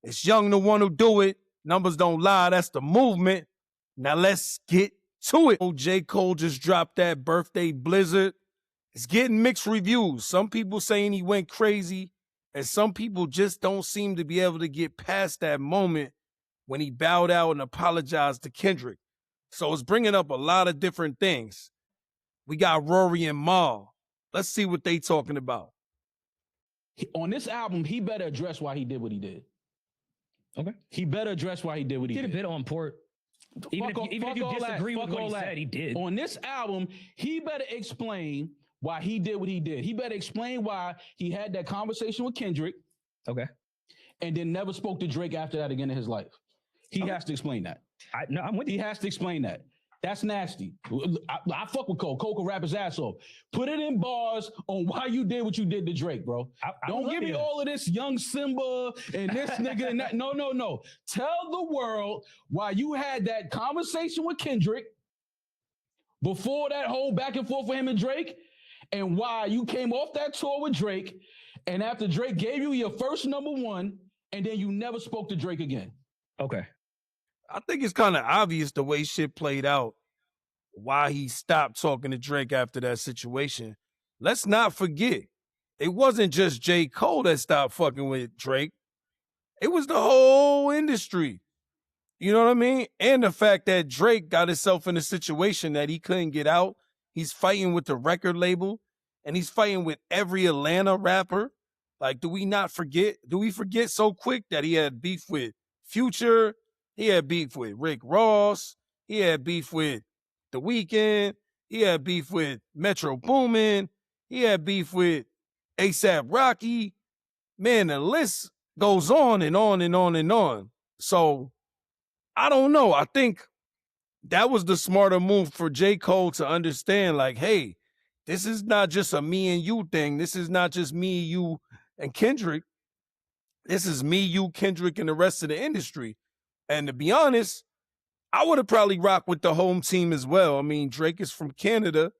It's Young the one who do it. Numbers don't lie. That's the movement. Now let's get to it. J. Cole just dropped that Birthday Blizzard. It's getting mixed reviews. Some people saying he went crazy, and some people just don't seem to be able to get past that moment when he bowed out and apologized to Kendrick. So it's bringing up a lot of different things. We got Rory and Mal. Let's see what they talking about. On this album, he better address why he did what he did. Okay. He better address why he did what he did. Did a bit on Port. Even if you disagree with what he said, he did. On this album, he better explain why he did what he did. He better explain why he had that conversation with Kendrick. Okay. And then never spoke to Drake after that again in his life. He has to explain that. I'm with you. He has to explain that. That's nasty. I fuck with Cole. Cole can rap his ass off. Put it in bars on why you did what you did to Drake, bro. Don't give me all of this young Simba and this nigga and that. No. Tell the world why you had that conversation with Kendrick before that whole back and forth with him and Drake, and why you came off that tour with Drake, and after Drake gave you your first #1, and then you never spoke to Drake again. Okay. I think it's kind of obvious the way shit played out, why he stopped talking to Drake after that situation. Let's not forget, it wasn't just J. Cole that stopped fucking with Drake. It was the whole industry. You know what I mean? And the fact that Drake got himself in a situation that he couldn't get out. He's fighting with the record label, and he's fighting with every Atlanta rapper. Like, do we forget so quick that he had beef with Future? He had beef with Rick Ross. He had beef with The Weeknd. He had beef with Metro Boomin. He had beef with A$AP Rocky. Man, the list goes on and on and on and on. So, I don't know. I think that was the smarter move for J. Cole to understand, like, hey, this is not just a me and you thing. This is not just me, you, and Kendrick. This is me, you, Kendrick, and the rest of the industry. And to be honest, I would have probably rocked with the home team as well. I mean, Drake is from Canada,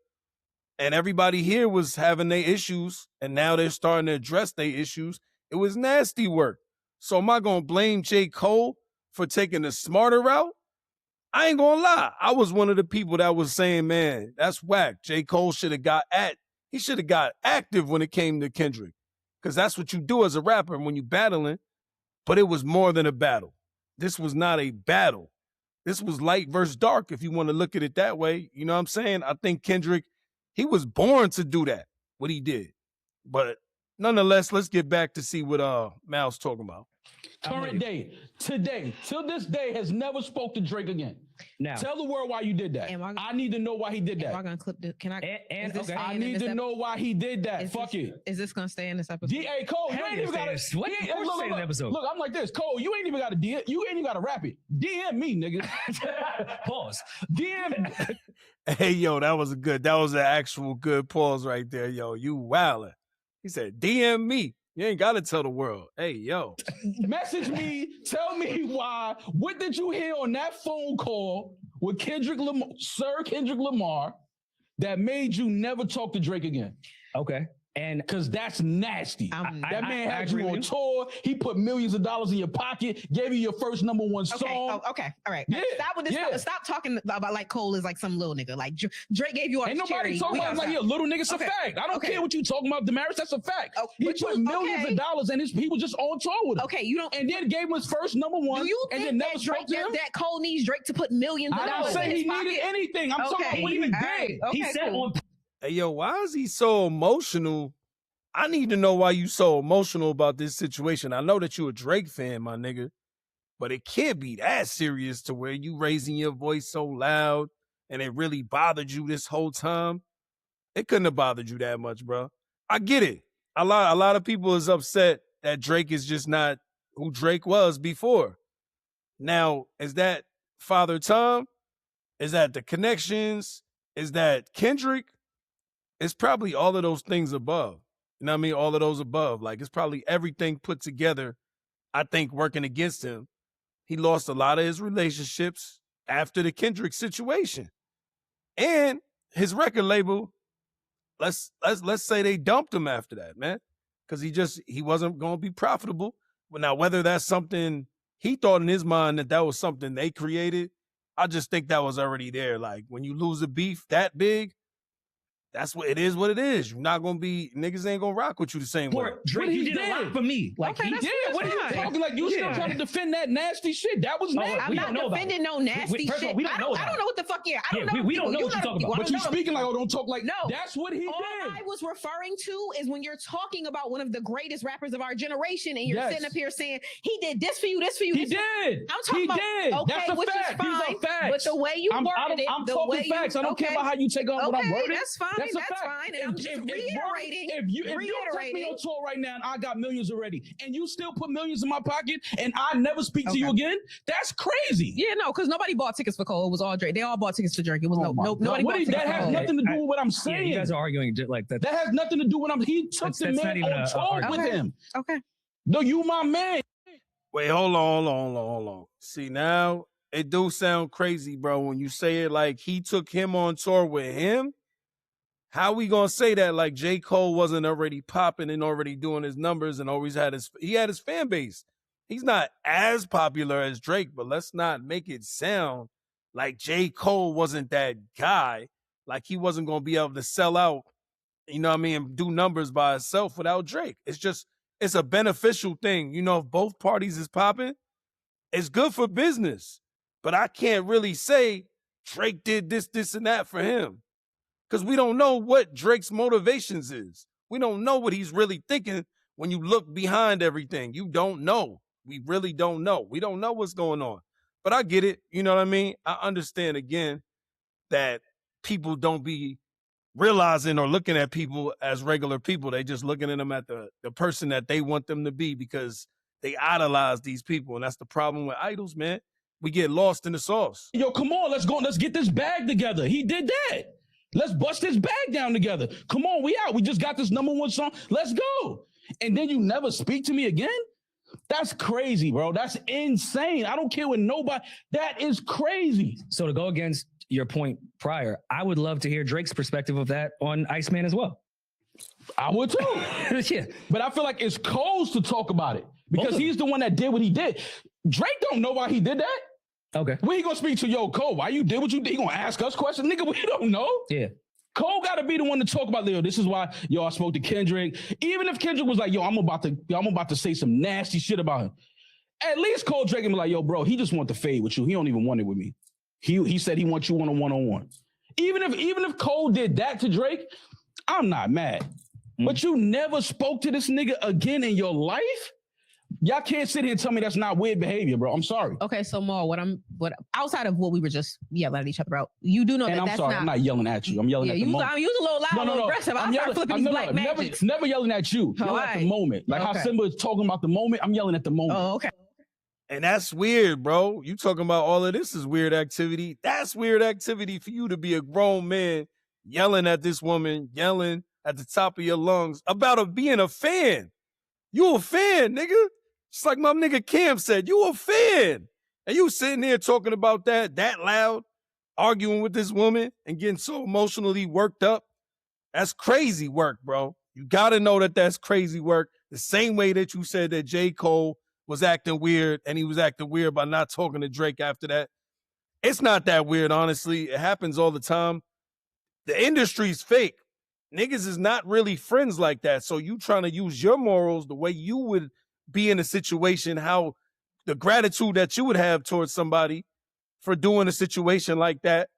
and everybody here was having their issues, and now they're starting to address their issues. It was nasty work. So am I going to blame J. Cole for taking the smarter route? I ain't going to lie. I was one of the people that was saying, man, that's whack. J. Cole should have got active when it came to Kendrick, because that's what you do as a rapper when you battling. But it was more than a battle. This was not a battle. This was light versus dark, if you want to look at it that way. You know what I'm saying? I think Kendrick, he was born to do that, what he did. But nonetheless, let's get back to see what Mal's talking about. Current day, today, till this day, has never spoke to Drake again. Now, tell the world why you did that. I need to know why he did that. Am I gonna clip this? Can I? I need to know why he did that. Fuck it. Is this gonna stay in this episode? Hey, Cole, you ain't even gotta. Look, I'm like this, Cole. You ain't even gotta DM. You ain't even gotta rap it. DM me, nigga. Pause. DM. Hey, yo, that was an actual good pause right there, yo. You wildin'. He said, DM me. You ain't got to tell the world. Hey, yo. Message me. Tell me why. What did you hear on that phone call with Sir Kendrick Lamar that made you never talk to Drake again? Okay. And because that's nasty. That man had you on tour. He put millions of dollars in your pocket, gave you your first #1 song. Okay. All right. Yeah. Stop with this. Stop talking about like Cole is like some little nigga. Like Drake gave you all Ain't this nobody talking about like you're a little nigga. It's a fact. I don't care what you talking about, Damaris. That's a fact. He put millions of dollars and he was just on tour with him. Okay, you don't. And then gave him his first #1. Do you and think then never Drake that Cole needs Drake to put millions of dollars in his pocket? I didn't say he needed anything. I'm talking about what he did. He said on. Hey, yo, why is he so emotional? I need to know why you so emotional about this situation. I know that you a Drake fan, my nigga, but it can't be that serious to where you raising your voice so loud and it really bothered you this whole time. It couldn't have bothered you that much, bro. I get it. A lot of people is upset that Drake is just not who Drake was before. Now, is that Father Time? Is that the connections? Is that Kendrick? It's probably all of those things above. You know what I mean? All of those above. Like, it's probably everything put together, I think, working against him. He lost a lot of his relationships after the Kendrick situation. And his record label, let's say they dumped him after that, man. Because he wasn't going to be profitable. Now, whether that's something he thought in his mind that was something they created, I just think that was already there. Like when you lose a beef that big, that's what it is. What it is. You're not gonna be niggas ain't gonna rock with you the same way. Drake, you did a lot for me. Like Okay, he that's did. What are you talking like? You still trying to defend that nasty shit? That was nasty. I'm not defending no nasty First of all, shit. we don't know I don't know what the fuck. I don't know. we don't know what you're talking about. But you speaking like, oh, don't talk like. No, that's what he all did. I was referring to is when you're talking about one of the greatest rappers of our generation, and you're sitting up here saying he did this for you, this for you. He did. I'm talking about Okay, that's a which fact. is fine. These are facts. But the way you worded it, I'm the talking way facts. I don't care about how you take on what I'm wording. That's fine. That's fine. And I'm just reiterating. If you take me on tour right now and I got millions already, and you still put millions in my pocket, and I never speak to you again, that's crazy. Yeah, no, because nobody bought tickets for Cole. It was all Drake. They all bought tickets to Drake. It was nobody bought tickets that for has Cole. nothing to do with what I'm saying. Yeah, you guys are arguing like that. That has nothing to do with what he took the man on tour with him. Okay. No, you my man. Wait, hold on. See, now it do sound crazy, bro, when you say it like he took him on tour with him. How we gonna say that like J. Cole wasn't already popping and already doing his numbers and always had his fan base? He's not as popular as Drake, but let's not make it sound like J. Cole wasn't that guy, like he wasn't gonna be able to sell out, you know what I mean, and do numbers by himself without Drake. It's a beneficial thing. You know, if both parties is popping, it's good for business. But I can't really say Drake did this, and that for him. Because we don't know what Drake's motivations is. We don't know what he's really thinking when you look behind everything. You don't know. We really don't know. We don't know what's going on. But I get it. You know what I mean? I understand, again, that people don't be realizing or looking at people as regular people. They just looking at them at the person that they want them to be because they idolize these people. And that's the problem with idols, man. We get lost in the sauce. Yo, come on. Let's go. Let's get this bag together. He did that. Let's bust this bag down together. Come on, we out. We just got this #1 song. Let's go. And then you never speak to me again? That's crazy, bro. That's insane. I don't care with nobody. That is crazy. So to go against your point prior, I would love to hear Drake's perspective of that on Iceman as well. I would too. Yeah. But I feel like it's Cole's to talk about it because he's the one that did what he did. Drake don't know why he did that. Okay. When he gonna speak to Cole, why you did what you did? He gonna ask us questions? Nigga, we don't know. Yeah. Cole gotta be the one to talk about, this is why, I spoke to Kendrick. Even if Kendrick was like, I'm about to say some nasty shit about him. At least Cole Drake can be like, bro, he just want to fade with you. He don't even want it with me. He said he wants you on a one-on-one. Even if Cole did that to Drake, I'm not mad. But you never spoke to this nigga again in your life? Y'all can't sit here and tell me that's not weird behavior, bro. I'm sorry. Okay, so Mal, what outside of what we were just yelling at each other about, you do know and that's I'm not yelling at you. I'm yelling at the moment. You was a little loud, a little aggressive. I started flipping these black magics. Never yelling at you. Yelling at the moment. Like how Simba is talking about the moment, I'm yelling at the moment. Oh, okay. And that's weird, bro. You talking about all of this is weird activity. That's weird activity for you to be a grown man yelling at this woman, yelling at the top of your lungs about being a fan. You a fan, nigga. It's like my nigga Cam said, you a fan. And you sitting there talking about that loud, arguing with this woman and getting so emotionally worked up. That's crazy work, bro. You got to know that that's crazy work. The same way that you said that J. Cole was acting weird and he was acting weird by not talking to Drake after that. It's not that weird, honestly. It happens all the time. The industry's fake. Niggas is not really friends like that. So you trying to use your morals the way you would be in a situation, how the gratitude that you would have towards somebody for doing a situation like that.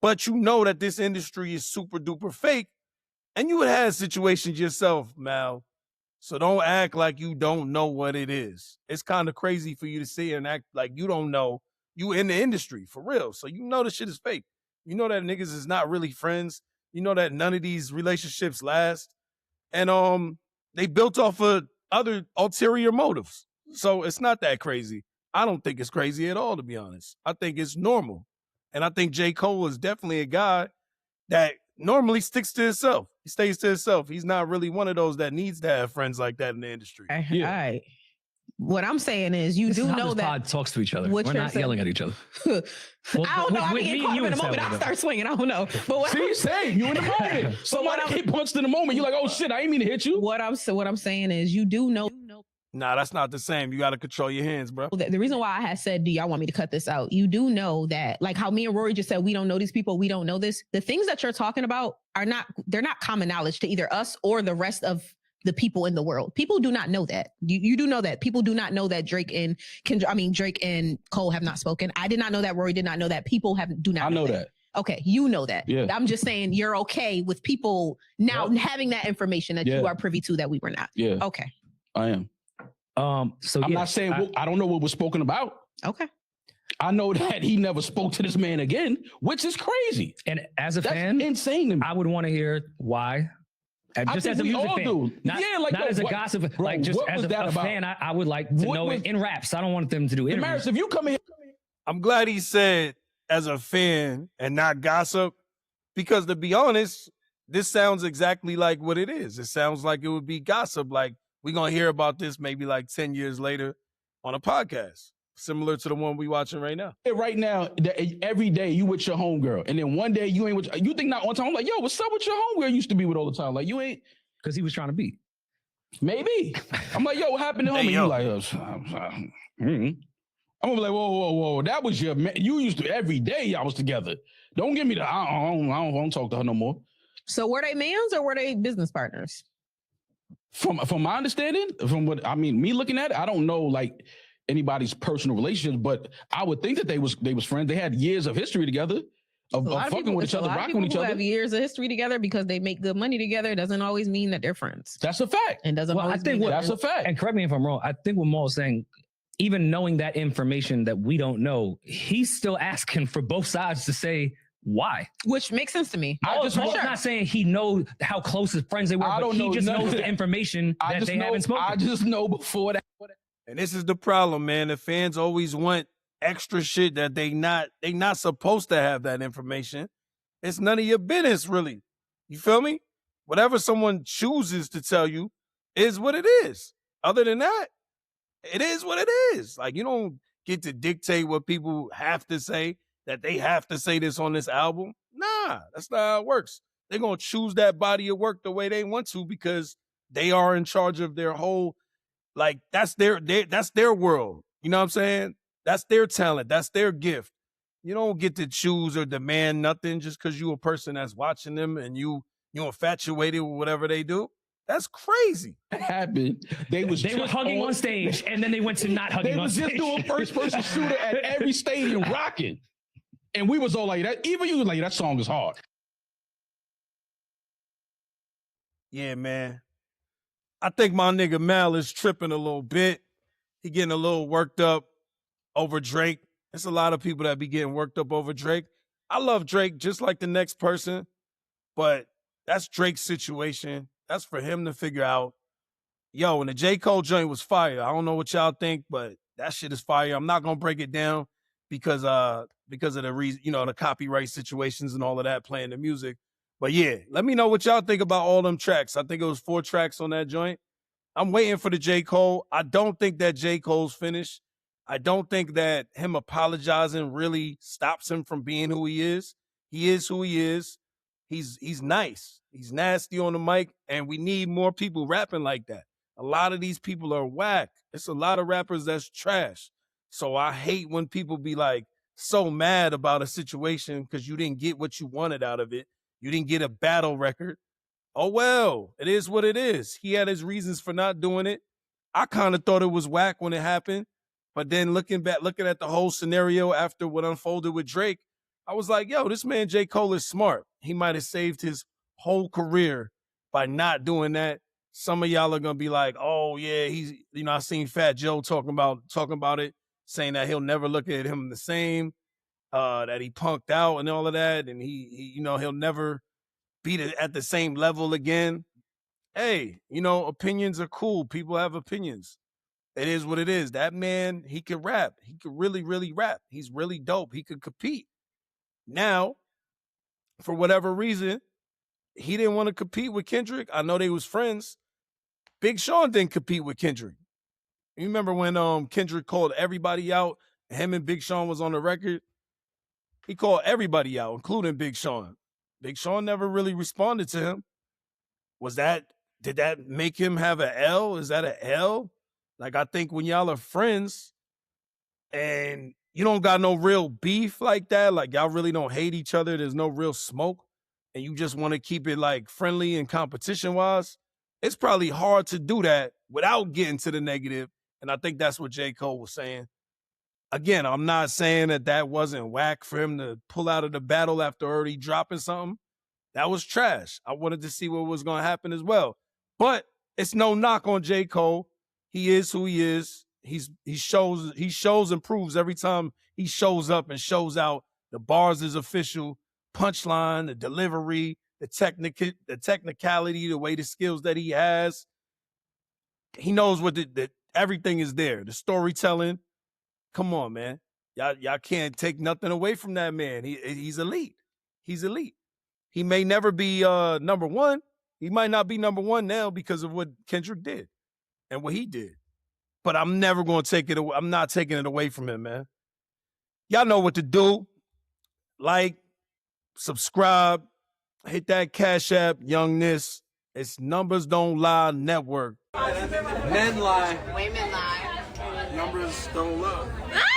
But you know that this industry is super duper fake and you would have situations yourself, Mal. So don't act like you don't know what it is. It's kind of crazy for you to sit and act like you don't know. You in the industry for real. So you know this shit is fake. You know that niggas is not really friends. You know that none of these relationships last. And they built off of other ulterior motives. So it's not that crazy. I don't think it's crazy at all, to be honest. I think it's normal. And I think J. Cole is definitely a guy that normally sticks to himself. He stays to himself. He's not really one of those that needs to have friends like that in the industry. All right. What I'm saying is you do know that pod talks to each other. We're not yelling at each other. I don't know. I mean, in the moment, I start swinging. I don't know. But what you in the moment. Somebody get punched in the moment. You're like, oh shit, I ain't mean to hit you. What I'm saying is you do know Nah, that's not the same. You got to control your hands, bro. The reason why I had said, do y'all want me to cut this out? You do know that, like how me and Rory just said, we don't know these people, we don't know this. The things that you're talking about they're not common knowledge to either us or the rest of the people in the world. People do not know that. You do know that. People do not know that Drake and Cole have not spoken. I did not know that. Rory did not know that. People do not know that. Okay, you know that. Yeah. I'm just saying you're okay with people now having that information that you are privy to that we were not. Yeah. Okay. I am. So I'm not saying I don't know what was spoken about. Okay. I know that he never spoke to this man again, which is crazy. And as a fan, insane to me. I would want to hear why. Just as a music fan, not as a gossip, like just as a fan, I would like to know it in raps. I don't want them to do interviews. Damaris, if you come in, I'm glad he said as a fan and not gossip, because to be honest, this sounds exactly like what it is. It sounds like it would be gossip. Like, we're going to hear about this maybe like 10 years later on a podcast, similar to the one we watching right now. Right now, every day you with your homegirl, and then one day you ain't with, you think not on time. I'm like, yo, what's up with your homegirl you used to be with all the time? Like, you ain't. Because he was trying to beat. Maybe. I'm like, yo, what happened to him? And you like, I'm gonna be like, whoa. That was your man. You used to, every day y'all was together. Don't give me the, I don't talk to her no more. So were they mans or were they business partners? From my understanding, from what I mean, me looking at it, I don't know like anybody's personal relationships, but I would think that they was friends. They had years of history together, of fucking with each other, rocking with each other. Have years of history together because they make good money together. Doesn't always mean that they're friends. That's a fact. And doesn't always mean that's a fact. And correct me if I'm wrong. I think what Maul's saying, even knowing that information that we don't know, he's still asking for both sides to say why. Which makes sense to me. Maul's not saying he knows how close his friends they were, but he just knows the information that they haven't spoken. I just know before that. And this is the problem, man. The fans always want extra shit that they not supposed to have that information. It's none of your business, really. You feel me? Whatever someone chooses to tell you is what it is. Other than that, it is what it is. Like, you don't get to dictate what people have to say, that they have to say this on this album. Nah, that's not how it works. They're going to choose that body of work the way they want to because they are in charge of their whole, like, that's their world. You know what I'm saying? That's their talent. That's their gift. You don't get to choose or demand nothing just because you a person that's watching them and you infatuated with whatever they do. That's crazy. It happened. They was hugging on stage, and then they went to not hugging on stage. They was just doing first-person shooter at every stadium rocking. And we was all like that. Even you was like, that song is hard. Yeah, man. I think my nigga Mal is tripping a little bit. He getting a little worked up over Drake. There's a lot of people that be getting worked up over Drake. I love Drake just like the next person, but that's Drake's situation. That's for him to figure out. Yo, and the J. Cole joint was fire. I don't know what y'all think, but that shit is fire. I'm not going to break it down because of the reason, the copyright situations and all of that playing the music. But yeah, let me know what y'all think about all them tracks. I think it was 4 tracks on that joint. I'm waiting for the J. Cole. I don't think that J. Cole's finished. I don't think that him apologizing really stops him from being who he is. He is who he is. He's nice. He's nasty on the mic, and we need more people rapping like that. A lot of these people are whack. It's a lot of rappers that's trash. So I hate when people be like so mad about a situation because you didn't get what you wanted out of it. You didn't get a battle record. Oh, well, it is what it is. He had his reasons for not doing it. I kind of thought it was whack when it happened. But then looking at the whole scenario after what unfolded with Drake, I was like, yo, this man J. Cole is smart. He might have saved his whole career by not doing that. Some of y'all are going to be like, oh, yeah, he's, I seen Fat Joe talking about it, saying that he'll never look at him the same, that he punked out and all of that. And he he'll never beat it at the same level again. Hey, opinions are cool. People have opinions. It is what it is. That man, he could rap. He could really, really rap. He's really dope. He could compete. Now, for whatever reason, he didn't want to compete with Kendrick. I know they was friends. Big Sean didn't compete with Kendrick. You remember when Kendrick called everybody out, him and Big Sean was on the record? He called everybody out, including Big Sean. Big Sean never really responded to him. Did that make him have an L? Is that an L? Like, I think when y'all are friends and you don't got no real beef like that, like y'all really don't hate each other, there's no real smoke, and you just want to keep it like friendly and competition wise, it's probably hard to do that without getting to the negative. And I think that's what J. Cole was saying. Again, I'm not saying that wasn't whack for him to pull out of the battle after already dropping something. That was trash. I wanted to see what was going to happen as well. But it's no knock on J. Cole. He is who he is. He shows and proves every time he shows up and shows out. The bars is official, punchline, the delivery, the technicality, the way the skills that he has. He knows what everything is there. The storytelling. Come on, man. Y'all can't take nothing away from that man. He's elite. He's elite. He may never be number one. He might not be number one now because of what Kendrick did and what he did. But I'm never going to take it away. I'm not taking it away from him, man. Y'all know what to do. Like, subscribe, hit that Cash App, Young Niss. It's Numbers Don't Lie Network. Men lie. Women lie. Numbers don't lie.